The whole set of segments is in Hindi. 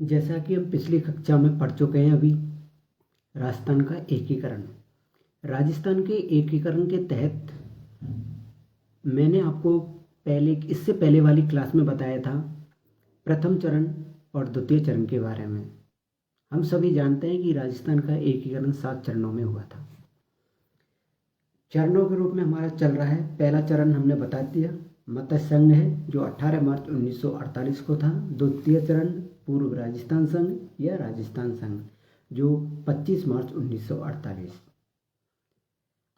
जैसा कि हम पिछली कक्षा में पढ़ चुके हैं अभी, राजस्थान का एकीकरण। राजस्थान के एकीकरण के तहत मैंने आपको इससे पहले वाली क्लास में बताया था प्रथम चरण और द्वितीय चरण के बारे में। हम सभी जानते हैं कि राजस्थान का एकीकरण 7 चरणों में हुआ था। चरणों के रूप में हमारा चल रहा है। पहला चरण हमने बता दिया, मत्स्य संघ है, जो 18 मार्च 1948 को था। द्वितीय चरण पूर्व राजस्थान संघ या राजस्थान संघ, जो 25 मार्च 1948।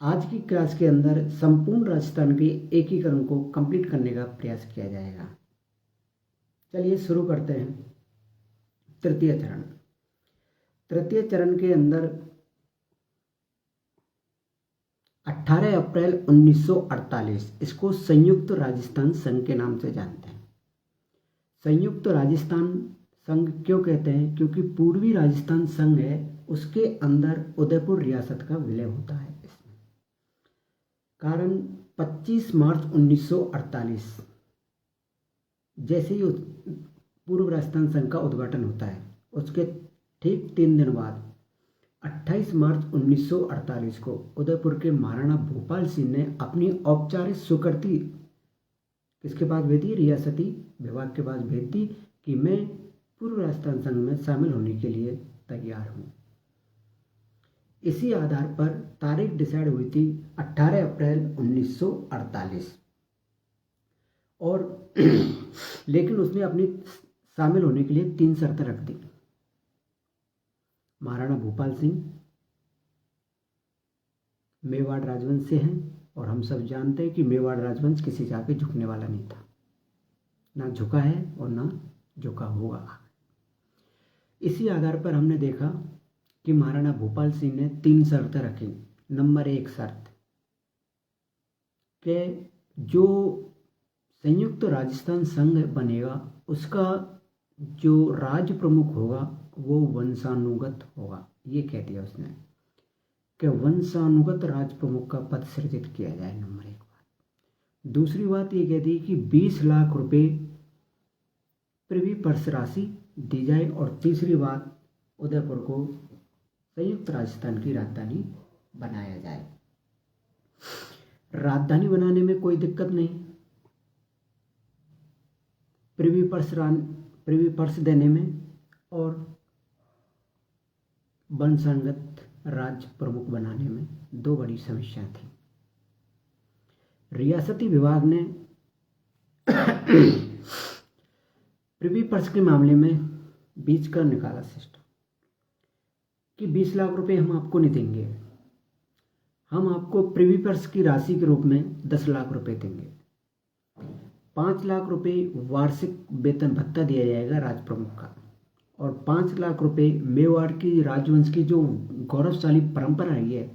आज की क्लास के अंदर संपूर्ण राजस्थान के एकीकरण को कंप्लीट करने का प्रयास किया जाएगा। चलिए शुरू करते हैं। तृतीय चरण। तृतीय चरण के अंदर 18 अप्रैल 1948, इसको संयुक्त राजस्थान संघ के नाम से जानते हैं। संयुक्त राजस्थान संघ क्यों कहते हैं? क्योंकि पूर्वी राजस्थान संघ है, उसके अंदर उदयपुर रियासत का विलय होता है। इसमें कारण 25 मार्च 1948 जैसे ही पूर्व राजस्थान संघ का उद्घाटन होता है, उसके ठीक 3 दिन बाद 28 मार्च 1948 को उदयपुर के महाराणा भूपाल सिंह ने अपनी औपचारिक स्वीकृति किसके पास भेज दी? रियासती विभाग के पास भेज दी कि मैं पूर्व राजस्थान संघ में शामिल होने के लिए तैयार हूँ। इसी आधार पर तारीख डिसाइड हुई थी 18 अप्रैल 1948 और लेकिन उसने अपनी शामिल होने के लिए 3 शर्तें रख दी। महाराणा भूपाल सिंह मेवाड़ राजवंश से हैं और हम सब जानते हैं कि मेवाड़ राजवंश किसी के आगे झुकने वाला नहीं था, ना झुका है और ना झुका होगा। इसी आधार पर हमने देखा कि महाराणा भूपाल सिंह ने 3 शर्तें रखी। नंबर 1 शर्त कि जो संयुक्त राजस्थान संघ बनेगा उसका जो राज्य प्रमुख होगा वो वंशानुगत होगा। ये कह दिया उसने कि वंशानुगत राज्य प्रमुख का पद सृजित किया जाए। नंबर 1 बात। दूसरी बात ये कह दी कि 20 लाख रुपए प्रिवी पर्स राशि दी जाए और तीसरी बात उदयपुर को संयुक्त राजस्थान की राजधानी बनाया जाए। राजधानी बनाने में कोई दिक्कत नहीं, प्रिवी पर्स देने में और वंशानुगत राज्य प्रमुख बनाने में 2 बड़ी समस्या थी। रियासती विभाग ने प्रिवी पर्स के मामले में बीच का निकाला सिस्टम कि 20 लाख रुपए हम आपको नहीं देंगे, हम आपको प्रिवी पर्स की राशि के रूप में 10 लाख रुपए देंगे। 5 लाख रुपए वार्षिक वेतन भत्ता दिया जाएगा राज्य प्रमुख का और 5 लाख रुपए मेवाड़ की राजवंश की जो गौरवशाली परंपरा रही है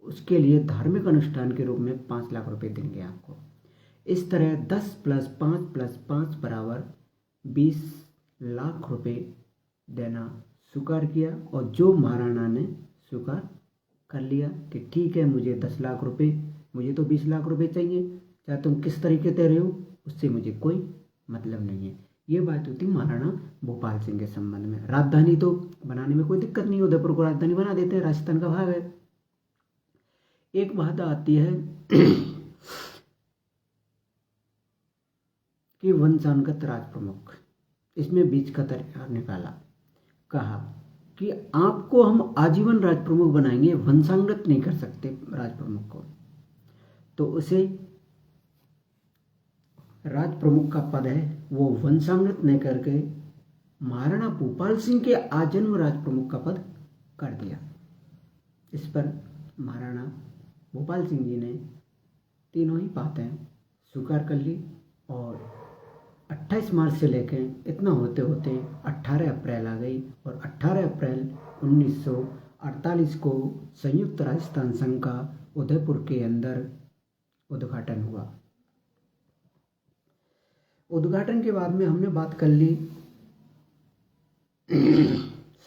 उसके लिए धार्मिक अनुष्ठान के रूप में 5 लाख रुपए देंगे आपको। इस तरह 10 + 5 + 5 बराबर 20 लाख रुपए देना स्वीकार किया और जो महाराणा ने स्वीकार कर लिया कि ठीक है, मुझे 10 लाख रुपए, मुझे तो 20 लाख रुपए चाहिए, चाहे तुम किस तरीके दे रहे हो उससे मुझे कोई मतलब नहीं है। ये बात होती महाराणा भोपाल सिंह के संबंध में। राजधानी तो बनाने में कोई दिक्कत नहीं, उदयपुर को राजधानी बना देते हैं, राजस्थान का भाग है। एक बात आती है कि वंशानुगत राज प्रमुख, इसमें बीच का तरीका निकाला, कहा कि आपको हम आजीवन राज प्रमुख बनाएंगे, वंशानुगत नहीं कर सकते राज प्रमुख को। तो उसे राज प्रमुख का पद है वो वंशानुगत नहीं करके महाराणा भूपाल सिंह के आजन्म राज प्रमुख का पद कर दिया। इस पर महाराणा भूपाल सिंह जी ने तीनों ही बातें स्वीकार कर ली और 28 मार्च से लेकर इतना होते होते 18 अप्रैल आ गई और 18 अप्रैल 1948 को संयुक्त राजस्थान संघ का उदयपुर के अंदर उद्घाटन हुआ। उद्घाटन के बाद में हमने बात कर ली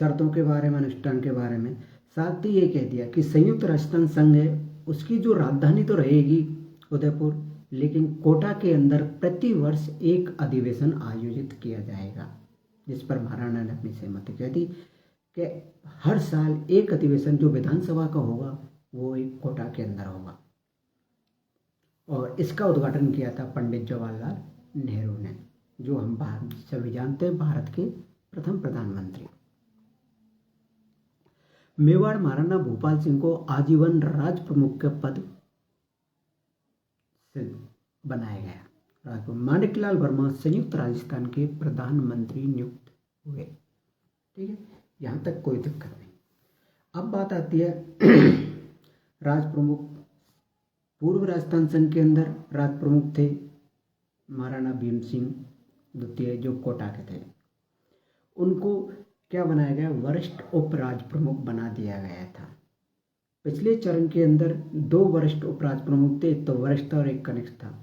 शर्तों के बारे में, अनुष्ठान के बारे में। साथ ही ये कह दिया कि संयुक्त राजस्थान संघ है उसकी जो राजधानी तो रहेगी उदयपुर, लेकिन कोटा के अंदर प्रति वर्ष एक अधिवेशन आयोजित किया जाएगा। जिस पर महाराणा ने अपनी सहमति कह दी कि हर साल एक अधिवेशन जो विधानसभा का होगा वो एक कोटा के अंदर होगा। और इसका उद्घाटन किया था पंडित जवाहरलाल नेहरू ने, जो हम भारत सभी जानते हैं भारत के प्रथम प्रधानमंत्री। मेवाड़ महाराणा भूपाल सिंह को आजीवन राज प्रमुख के पद से बनाया गया। माणिकलाल वर्मा संयुक्त राजस्थान के प्रधानमंत्री नियुक्त हुए। ठीक है, यहाँ तक कोई दिक्कत नहीं। अब बात आती है राज प्रमुख। पूर्व राजस्थान संघ के अंदर राज प्रमुख थे महाराणा भीम सिंह द्वितीय, जो कोटा के थे। उनको क्या बनाया गया, वरिष्ठ उपराज प्रमुख बना दिया गया था। पिछले चरण के अंदर 2 वरिष्ठ उपराज प्रमुख थे, एक तो वरिष्ठ और एक कनिष्ठ था।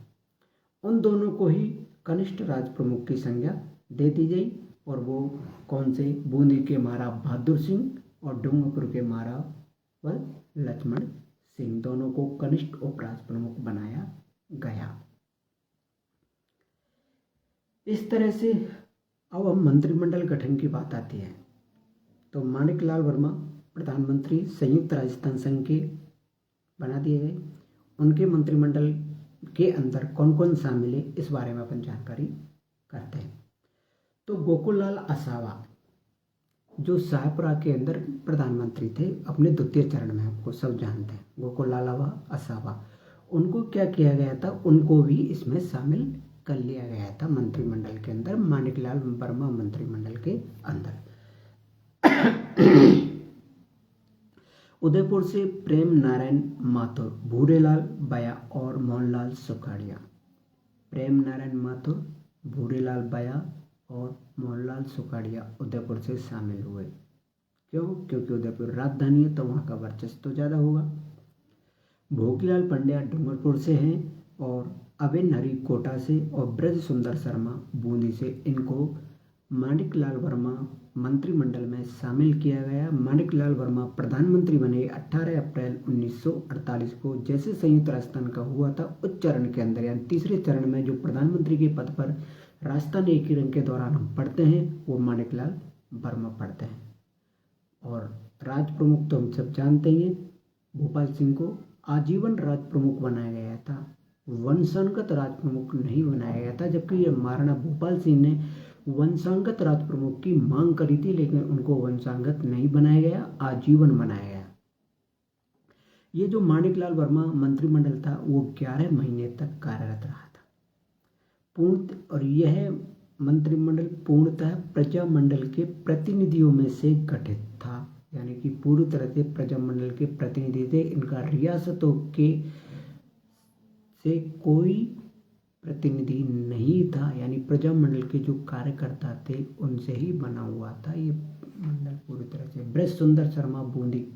उन दोनों को ही कनिष्ठ राज प्रमुख की संज्ञा दे दी गई। और वो कौन से, बूंदी के महाराज बहादुर सिंह और डूंगरपुर के महाराज लक्ष्मण सिंह, दोनों को कनिष्ठ उपराज प्रमुख बनाया गया। इस तरह से अब हम मंत्रिमंडल गठन की बात आती है तो माणिकलाल वर्मा प्रधानमंत्री संयुक्त राजस्थान संघ के बना दिए गए। उनके मंत्रिमंडल के अंदर कौन कौन शामिल है इस बारे में अपन जानकारी करते हैं। तो गोकुललाल असावा जो शाहपुरा के अंदर प्रधानमंत्री थे अपने द्वितीय चरण में, आपको सब जानते हैं गोकुललाल असावा, उनको क्या किया गया था, उनको भी इसमें शामिल कर लिया गया था मंत्रिमंडल के अंदर, माणिकलाल वर्मा मंत्रिमंडल के अंदर। उदयपुर से प्रेम नारायण माथुर, भूरेलाल बया और मोहनलाल सुखाड़िया। प्रेम नारायण माथुर, भूरेलाल बया और मोहनलाल सुखाड़िया उदयपुर से शामिल हुए। क्यों? क्योंकि उदयपुर राजधानी है तो वहाँ का वर्चस्व तो ज़्यादा होगा। भोगीलाल पंड्या डूंगरपुर से हैं और अविन हरी कोटा से और ब्रज सुंदर शर्मा बूंदी से। इनको माणिकलाल वर्मा मंत्रिमंडल में शामिल किया गया। माणिकलाल वर्मा प्रधानमंत्री बने 18 अप्रैल 1948 को। जैसे संयुक्त राजस्थान का हुआ था उच्च चरण के अंदर, यानी तीसरे चरण में जो प्रधानमंत्री के पद पर राजस्थान एक ही रंग के दौरान हम पढ़ते हैं वो माणिकलाल वर्मा पढ़ते हैं। और राज प्रमुख तो हम सब जानते हैं, भूपाल सिंह को आजीवन राज प्रमुख बनाया गया था, वंशानुगत राज प्रमुख नहीं बनाया गया था। जबकि ये महाराणा भूपाल सिंह ने वंशानुगत राज प्रमुख की मांग करी थी, लेकिन उनको वंशानुगत नहीं बनाया गया, आजीवन बनाया गया। ये जो माणिकलाल वर्मा मंत्रिमंडल था वो 11 महीने तक कार्यरत रहा था और यह मंत्रिमंडल पूर्णतः प्रजामंडल के प्रतिनिधियों में से गठित था, यानी कि पूरी तरह से प्रजामंडल के प्रतिनिधि थे। इनका रियासतों के से कोई प्रतिनिधि नहीं था, यानी प्रजामंडल के जो कार्यकर्ता थे उनसे ही बना हुआ था ये मंडल पूरी तरह से। ब्रज सुंदर शर्मा बूंदी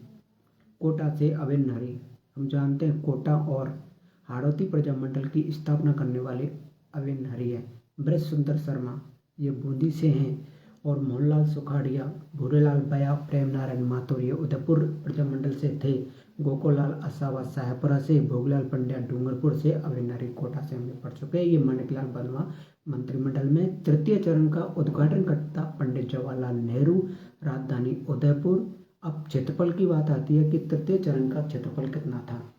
कोटा से अविन हरी, हम जानते हैं कोटा और हाड़ौती प्रजामंडल की स्थापना करने वाले अविन हरी है। ब्रज सुंदर शर्मा ये बूंदी से हैं और मोहनलाल सुखाड़िया, भूरेलाल बया, प्रेम नारायण माथुर ये उदयपुर प्रजामंडल से थे। गोकुललाल असावा शाहपुरा से, भोगलाल पंड्या डूंगरपुर से, अविन हरी कोटा से हमने पढ़ चुके हैं। ये माणिकलाल वर्मा मंत्रिमंडल में तृतीय चरण का उद्घाटन करता पंडित जवाहरलाल नेहरू, राजधानी उदयपुर। अब क्षेत्रफल की बात आती है कि तृतीय चरण का क्षेत्रफल कितना था,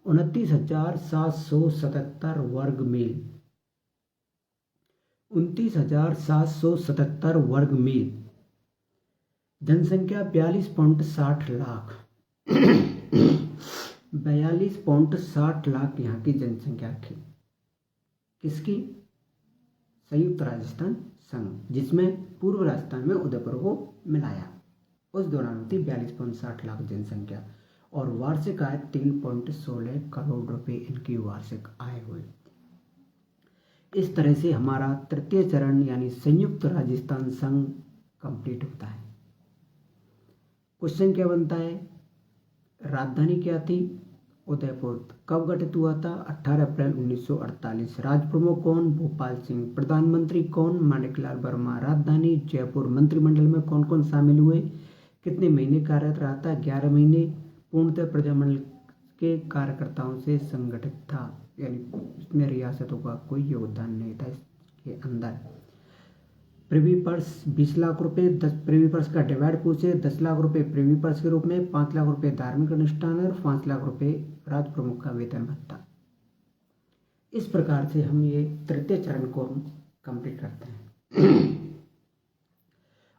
29,777 वर्ग मील, 29,777 वर्ग मील। जनसंख्या 42.60 लाख 42.60 लाख यहाँ की जनसंख्या थी। किसकी? संयुक्त राजस्थान संघ, जिसमें पूर्व राजस्थान में उदयपुर को मिलाया। उस दौरान होती 42.60 लाख जनसंख्या और वार्षिक आय 3.16 करोड़ रुपए इनकी वार्षिक आय हुई। इस तरह से हमारा तृतीय चरण यानी संयुक्त राजस्थान संघ कंप्लीट होता है। क्वेश्चन क्या बनता है, राजधानी क्या थी? उदयपुर। कब गठित हुआ था? 18 अप्रैल 1948। राज प्रमुख कौन? भूपाल सिंह। प्रधानमंत्री कौन? माणिकलाल वर्मा। राजधानी जयपुर। मंत्रिमंडल में कौन कौन शामिल हुए? कितने महीने कार्यरत रहा था? 11 महीने। पूर्णतः प्रजामंडल के कार्यकर्ताओं से संगठित था, यानी इसमें रियासतों का कोई योगदान नहीं था इसके अंदर। प्रिवी पर्स 20 लाख रुपए, 10 प्रिवी पर्स का डिवाइड पूछे, 10 लाख रुपए प्रिवी पर्स के रूप में, 5 लाख रुपए धार्मिक अनुष्ठान और 5 लाख रुपए राज्य प्रमुख का वेतन भत्ता। इस प्रकार से हम ये तृतीय चरण को हम कंप्लीट करते हैं।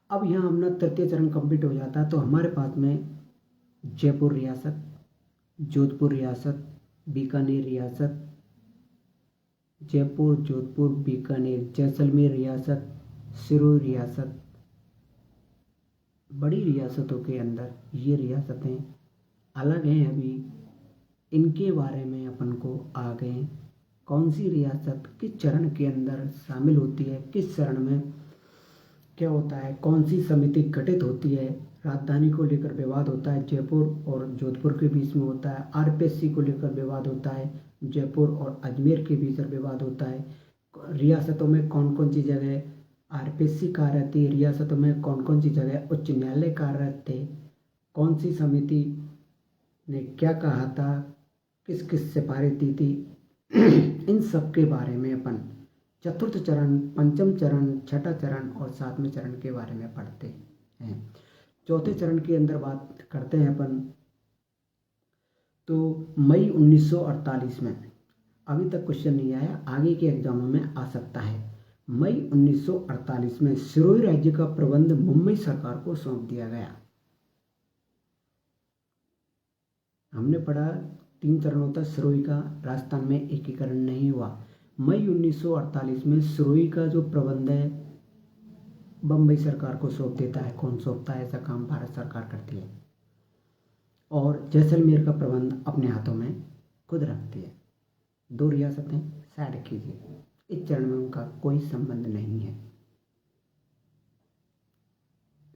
अब यहाँ अपना तृतीय चरण कंप्लीट हो जाता है तो हमारे पास में जयपुर रियासत, जोधपुर रियासत, बीकानेर रियासत, जयपुर, जोधपुर, बीकानेर, जैसलमेर रियासत, सिरोही रियासत, बड़ी रियासतों के अंदर ये रियासतें अलग हैं। अभी इनके बारे में अपन को आगे कौन सी रियासत किस चरण के अंदर शामिल होती है, किस चरण में क्या होता है, कौन सी समिति गठित होती है, राजधानी को लेकर विवाद होता है, जयपुर और जोधपुर के बीच में होता है, आरपीएससी को लेकर विवाद होता है, जयपुर और अजमेर के बीच विवाद होता है, रियासतों में कौन कौन सी जगह आरपीएससी कार्यरत थी, रियासतों में कौन कौन सी जगह उच्च न्यायालय कार्यरत थे, कौन सी समिति ने क्या कहा था, किस किस से पारित दी थी, इन सब के बारे में अपन चतुर्थ चरण, पंचम चरण, छठा चरण और सातवें चरण के बारे में पढ़ते हैं। चौथे चरण के अंदर बात करते हैं अपन तो मई 1948 में, अभी तक क्वेश्चन नहीं आया, आगे के एग्जामों में आ सकता है। मई 1948 में सिरोही राज्य का प्रबंध मुंबई सरकार को सौंप दिया गया। हमने पढ़ा 3 चरण होता है सिरोही का, राजस्थान में एकीकरण नहीं हुआ। मई 1948 में सिरोही का जो प्रबंध है बम्बई सरकार को सौंप देता है। कौन सौंपता है? ऐसा काम भारत सरकार करती है। और जैसलमेर का प्रबंध अपने हाथों में खुद रखती है। 2 रियासतें साइड कीजिए, इस चरण में उनका कोई संबंध नहीं है।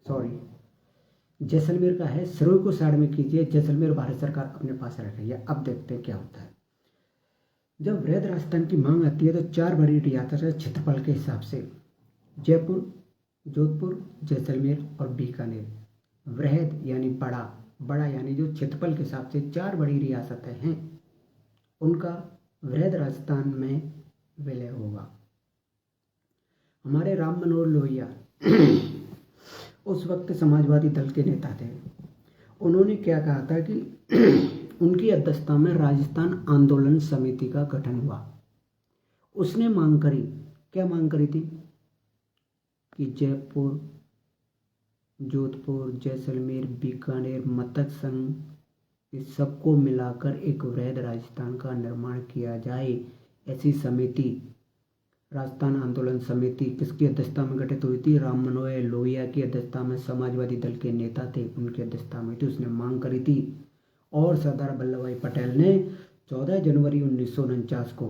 सॉरी, जैसलमेर का है, सिरोही को साइड में कीजिए, जैसलमेर भारत सरकार अपने पास रख रही है। अब देखते हैं क्या होता है। जब वृहद राजस्थान की मांग आती है तो 4 बड़ी रियासत है क्षेत्रफल के हिसाब से, जयपुर, जोधपुर, जैसलमेर और बीकानेर। वृहद यानी बड़ा, बड़ा यानी जो क्षेत्रफल के हिसाब से 4 बड़ी रियासतें हैं, उनका वृहद राजस्थान में विलय होगा। हमारे राम मनोहर लोहिया उस वक्त समाजवादी दल के नेता थे। उन्होंने क्या कहा था कि उनकी अध्यक्षता में राजस्थान आंदोलन समिति का गठन हुआ। उसने मांग करी, क्या मांग करी थी कि जयपुर, जोधपुर, जैसलमेर, बीकानेर, मतक संघ, इस सबको मिलाकर एक वृहद राजस्थान का निर्माण किया जाए। ऐसी समिति, राजस्थान आंदोलन समिति किसकी अध्यक्षता में गठित हुई थी? राम मनोहर लोहिया की अध्यक्षता में, समाजवादी दल के नेता थे, उनकी अध्यक्षता में थी। उसने मांग करी थी और सरदार वल्लभ भाई पटेल ने 14 जनवरी 1949 को,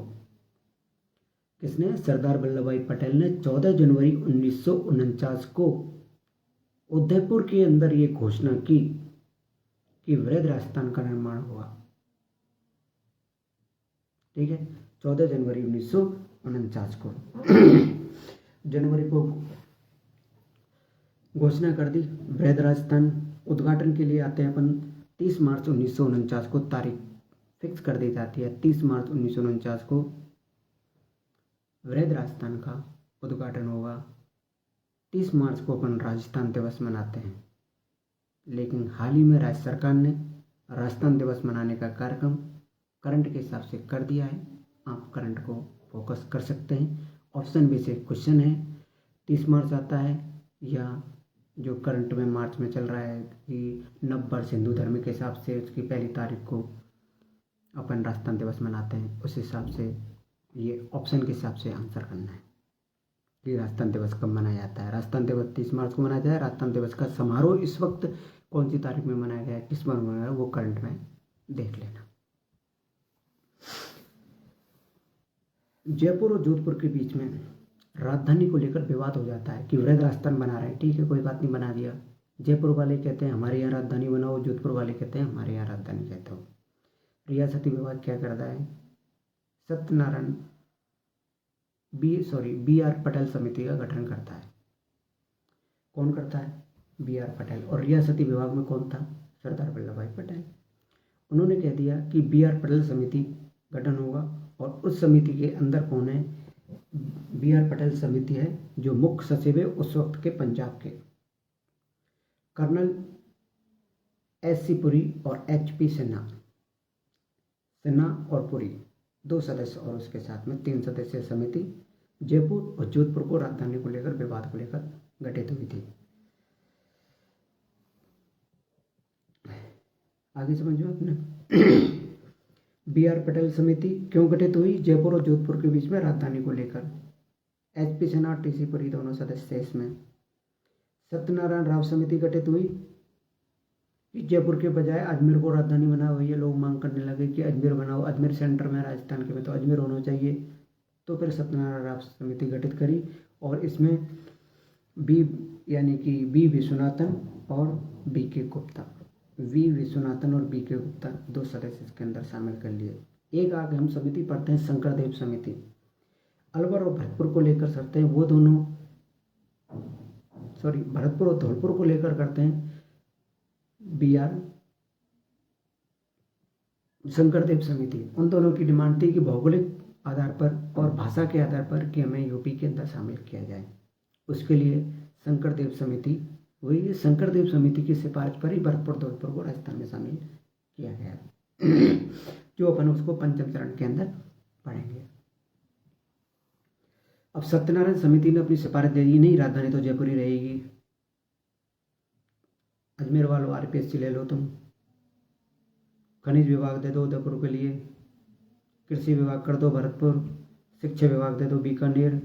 किसने? सरदार वल्लभ भाई पटेल ने 14 जनवरी 1949 को उदयपुर के अंदर ये घोषणा की कि वृहद राजस्थान का निर्माण हुआ। ठीक है, 14 जनवरी 1949 को जनवरी को घोषणा कर दी वृहद राजस्थान। उद्घाटन के लिए आते हैं अपन 30 मार्च 1949 को तारीख फिक्स कर दी जाती है। 30 मार्च 1949 को वृहद राजस्थान का उद्घाटन होगा। 30 मार्च को अपन राजस्थान दिवस मनाते हैं, लेकिन हाल ही में राज्य सरकार ने राजस्थान दिवस मनाने का कार्यक्रम करंट के हिसाब से कर दिया है। आप करंट को फोकस कर सकते हैं। ऑप्शन बी से क्वेश्चन है, 30 मार्च आता है या जो करंट में मार्च में चल रहा है कि नववर्ष हिंदू धर्म के हिसाब से उसकी पहली तारीख को अपन राजस्थान दिवस मनाते हैं। उस हिसाब से ये ऑप्शन के हिसाब से आंसर करना है कि राजस्थान दिवस कब मनाया जाता है। राजस्थान दिवस 30 मार्च को मनाया जाए। राजस्थान दिवस का समारोह इस वक्त कौन सी तारीख में मनाया गया है, किस बार मनाया गया है, वो करंट में देख लेना। जयपुर और जोधपुर के बीच में राजधानी को लेकर विवाद हो जाता है कि वृहद राजस्थान बना रहे हैं। ठीक है, कोई बात नहीं, बना दिया। जयपुर वाले कहते हैं हमारे यहाँ राजधानी बनाओ, जोधपुर वाले कहते हैं हमारे यहाँ राजधानी कहते हो। रियासती विभाग क्या करता है? सत्यनारायण बी.आर. पटेल समिति का गठन करता है। कौन करता है? बी.आर. पटेल। और रियासती विभाग में कौन था? सरदार वल्लभ भाई पटेल। उन्होंने कह दिया कि बी.आर. पटेल समिति गठन होगा और उस समिति के अंदर कौन है? B.R. पटेल समिति है जो मुख्य सचिव है उस वक्त के पंजाब के। Colonel S.C. पुरी और H.P. सिन्हा और पुरी 2 सदस्य और उसके साथ में 3 सदस्यीय समिति जयपुर और जोधपुर को राजधानी को लेकर विवाद को लेकर गठित हुई थी। आगे समझो आपने। B.R. पटेल समिति क्यों गठित हुई? जयपुर और जोधपुर के बीच में राजधानी को लेकर। H.P. सिन्हा और T.C. पुरी दोनों सदस्य थे इसमें। सत्यनारायण राव समिति गठित हुई कि जयपुर के बजाय अजमेर को राजधानी बना हुई है। लोग मांग करने लगे कि अजमेर बनाओ, अजमेर सेंटर में राजस्थान के में तो अजमेर होना चाहिए। तो फिर सत्यनारायण राव समिति गठित करी और इसमें बी विश्वनाथन और B.K. गुप्ता, V विश्वनाथन और B.K. गुप्ता 2 सदस्य इसके अंदर शामिल कर लिए। एक आगे हम समिति पढ़ते हैं शंकरदेव समिति। अलवर और भरतपुर को लेकर करते हैं वो दोनों, भरतपुर और धौलपुर को लेकर करते हैं B.R. शंकरदेव समिति। उन दोनों की डिमांड थी कि भौगोलिक आधार पर और भाषा के आधार पर कि हमें यूपी के अंदर शामिल किया जाए। उसके लिए शंकरदेव समिति हुई। शंकरदेव समिति की सिफारिश पर ही भरतपुर धौलपुर को राजस्थान में शामिल किया गया, जो अपन उसको पंचम चरण के अंदर पढ़ेंगे। अब सत्यनारायण समिति ने अपनी सिफारिश दे दी, नहीं राजधानी तो जयपुर ही रहेगी। अजमेर वालों RPSC ले लो तुम, खनिज विभाग दे दो उदयपुर के लिए, कृषि विभाग कर दो भरतपुर, शिक्षा विभाग दे दो बीकानेर,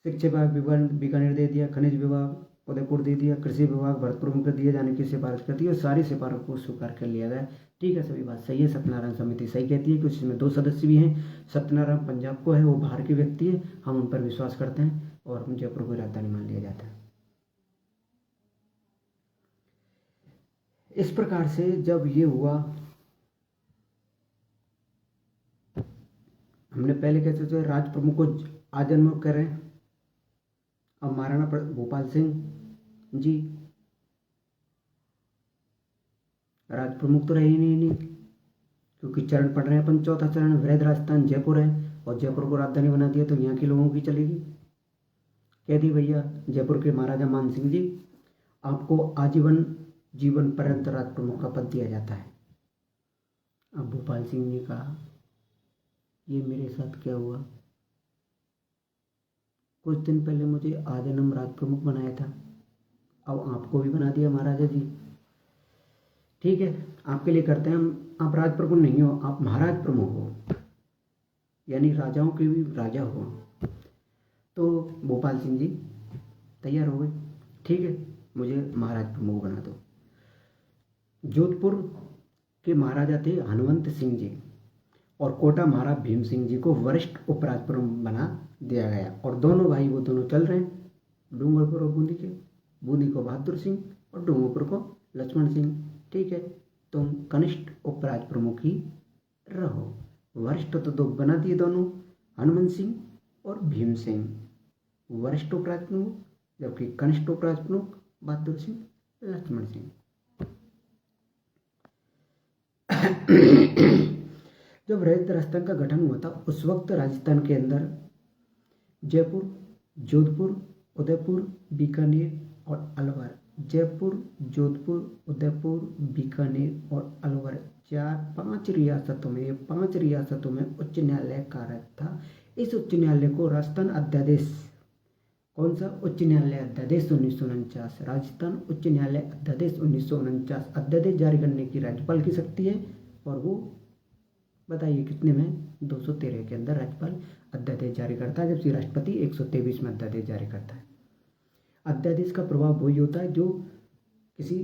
शिक्षा विभाग बीकानेर दे दिया, खनिज विभाग उदयपुर दे दिया, कृषि विभाग भरतपुर में दिए जाने की सिफारिश करती है और सारी सिफारिश को स्वीकार कर लिया गया। ठीक है, सभी बात सही है। सत्यनारायण समिति सही कहती है कि उसमें 2 सदस्य भी हैं। सत्यनारायण पंजाब को है, वो बाहर के व्यक्ति है, हम उन पर विश्वास करते हैं और जयपुर को राजधानी मान लिया जाता है। इस प्रकार से जब ये हुआ, हमने पहले कहते थे राज प्रमुख को आजन्म करें। अब महाराणा भोपाल सिंह जी राज प्रमुख तो रहे ही नहीं, क्योंकि चरण पढ़ रहे हैं अपन। चौथा चरण वृहद राजस्थान जयपुर है और जयपुर को राजधानी बना दिया तो यहाँ के लोगों की चलेगी। कह दी भैया जयपुर के महाराजा मान सिंह जी, आपको आजीवन जीवन पर्यंत राज प्रमुख का पद दिया जाता है। अब भोपाल सिंह ने कहा ये मेरे साथ क्या हुआ? कुछ दिन पहले मुझे आजन्म राज प्रमुख बनाया था, अब आपको भी बना दिया महाराजा जी। ठीक है, आपके लिए करते हैं हम। आप राज प्रमुख नहीं हो, आप महाराज प्रमुख हो, यानी राजाओं के भी राजा हो। तो भोपाल सिंह जी तैयार हो गए, ठीक है मुझे महाराज प्रमुख बना दो। जोधपुर के महाराजा थे हनुमंत सिंह जी और कोटा महाराज भीम सिंह जी को वरिष्ठ उपराज प्रमुख बना दिया गया। और दोनों भाई वो दोनों चल रहे हैं डूंगरपुर और बूंदी के, बूंदी को बहादुर सिंह और डूंगरपुर को लक्ष्मण सिंह। ठीक है, तुम कनिष्ठ उपराज प्रमुख ही रहो। वरिष्ठ तो 2 बना दिए दोनों, हनुमंत सिंह और भीम सिंह वरिष्ठ उपराज प्रमुख, जबकि कनिष्ठ उपराज प्रमुख बहादुर सिंह लक्ष्मण सिंह। जब वृहद राजस्थान का गठन हुआ था उस वक्त राजस्थान के अंदर जयपुर, जोधपुर, उदयपुर, बीकानेर और अलवर, जयपुर, जोधपुर, उदयपुर, बीकानेर और अलवर 5 रियासतों में, ये 5 रियासतों में उच्च न्यायालय कार्यरत था। इस उच्च न्यायालय को राजस्थान अध्यादेश, कौन सा उच्च न्यायालय अध्यादेश 1949, राजस्थान उच्च न्यायालय अध्यादेश 1949 अध्यादेश जारी करने की राज्यपाल की शक्ति है। और वो बताइए कितने में? 213 के अंदर राज्यपाल अध्यादेश जारी करता है, जबकि राष्ट्रपति 123 में अध्यादेश जारी करता है। अध्यादेश का प्रभाव वही होता है जो किसी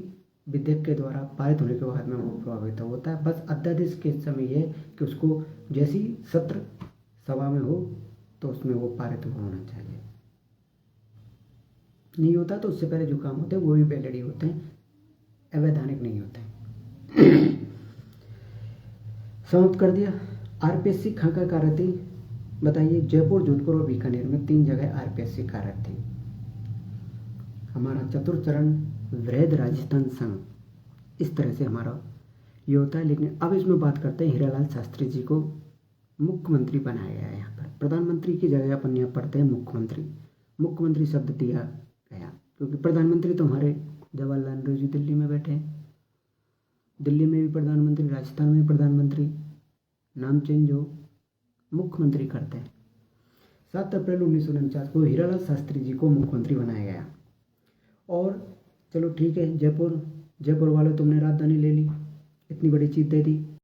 विधेयक के द्वारा पारित होने के बाद में वो प्रभावित होता है। बस अध्यादेश के समय यह कि उसको जैसी सत्र सभा में हो तो उसमें वो पारित होना चाहिए, नहीं होता तो उससे पहले जो काम होते हैं वो भी वैलिड होते हैं, अवैधानिक नहीं होते हैं। समाप्त कर दिया। RPSC कहाँ का कार्यरत थी बताइए? जयपुर, जोधपुर और बीकानेर में 3 जगह RPSC कार्यरत थी। हमारा चतुर्थ चरण वृहद राजस्थान संघ इस तरह से हमारा ये होता है। लेकिन अब इसमें बात करते हैं, हीरालाल शास्त्री जी को मुख्यमंत्री बनाया गया है। यहाँ पर प्रधानमंत्री की जगह अपन यहाँ पढ़ते हैं मुख्यमंत्री। मुख्यमंत्री शब्द दिया गया क्योंकि प्रधानमंत्री तो हमारे जवाहरलाल नेहरू जी दिल्ली में बैठे हैं, दिल्ली में भी प्रधानमंत्री, राजस्थान में प्रधानमंत्री, नाम चेंज हो, मुख्यमंत्री करते हैं। 7 अप्रैल 1949 को हीरालाल शास्त्री जी को मुख्यमंत्री बनाया गया। और चलो ठीक है, जयपुर वालों तुमने राजधानी ले ली, इतनी बड़ी चीज़ दे दी,